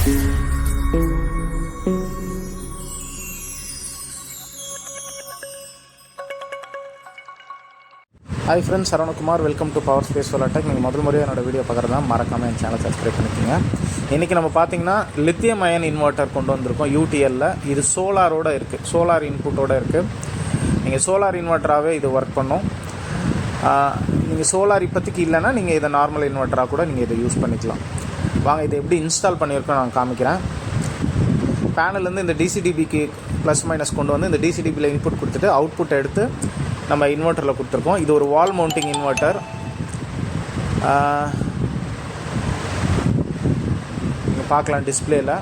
Hi friends, saravanakumar. Welcome to power space solar tech. நீங்கள் முதல் முறையாக என்னோடய வீடியோ பார்க்குறதா மறக்காமல் என் சேனல் சப்ஸ்கிரைப் பண்ணிக்கோங்க. இன்றைக்கி நம்ம பார்த்தீங்கன்னா லித்தியம் அயன் இன்வெர்ட்டர் கொண்டு வந்திருக்கோம் UTLல. இது சோலாரோடு இருக்குது, சோலார் இன்புட்டோடு இருக்குது. நீங்கள் சோலார் இன்வெர்ட்டராகவே இது ஒர்க் பண்ணும். நீங்கள் சோலார் இப்போதைக்கு இல்லைன்னா நீங்கள் இதை நார்மல் இன்வெர்ட்டராக கூட நீங்கள் இதை யூஸ் பண்ணிக்கலாம். வாங்க இதை எப்படி இன்ஸ்டால் பண்ணியிருக்கோம் நான் காமிக்கிறேன். பேனல்லேருந்து இந்த டிசிடிபிக்கு ப்ளஸ் மைனஸ் கொண்டு வந்து இந்த டிசிடிபியில் இன்புட் கொடுத்துட்டு அவுட்புட் எடுத்து நம்ம இன்வெர்ட்டரில் கொடுத்துருக்கோம். இது ஒரு வால் மவுண்டிங் இன்வெர்ட்டர். நீங்கள் பார்க்கலாம் டிஸ்பிளேயில்.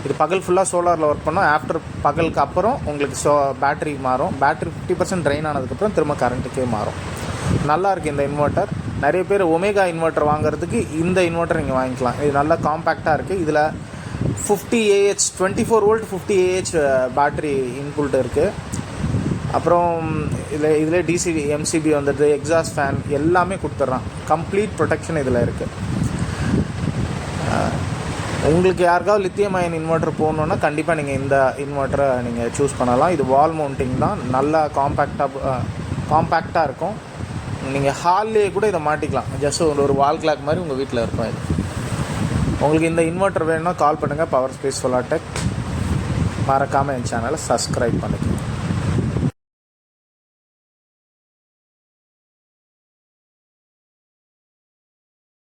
இது பகல் ஃபுல்லாக சோலாரில் ஒர்க் பண்ணோம். ஆஃப்டர் பகலுக்கு அப்புறம் உங்களுக்கு பேட்டரி மாறும். பேட்டரி 50% ட்ரைன் ஆனதுக்கப்புறம் திரும்ப கரண்ட்டுக்கே மாறும். நல்லா இருக்குது இந்த இன்வெர்ட்டர். நிறைய பேர் ஒமேகா இன்வெர்ட்டர் வாங்குறதுக்கு இந்த இன்வெர்ட்டர் நீங்கள் வாங்கிக்கலாம். இது நல்லா காம்பேக்டாக இருக்குது. இதில் 50 Ah 24 volt 50 Ah battery input இருக்குது. அப்புறம் இதில் டிசிடி எம்சிபி வந்துடுது, எக்ஸாஸ்ட் ஃபேன் எல்லாமே கொடுத்துட்றான். கம்ப்ளீட் ப்ரொடெக்ஷன் இதில் இருக்குது. உங்களுக்கு யாருக்காவது லித்தியம் அயன் இன்வெர்ட்டர் போகணுன்னா கண்டிப்பாக நீங்கள் இந்த இன்வெர்ட்டரை நீங்கள் சூஸ் பண்ணலாம். இது வால் மவுண்டிங் தான், நல்லா காம்பேக்டாக இருக்கும். நீங்கள் ஹால்லேயே கூட இதை மாட்டிக்கலாம். ஜஸ்ட் ஒரு வால் கிளாக் மாதிரி உங்கள் வீட்டில் இருக்கும். இது உங்களுக்கு இந்த இன்வெர்ட்டர் வேணும்னா கால் பண்ணுங்கள். Power space solar tech. மறக்காமல் என் சேனலை சப்ஸ்கிரைப் பண்ணிக்கோங்க.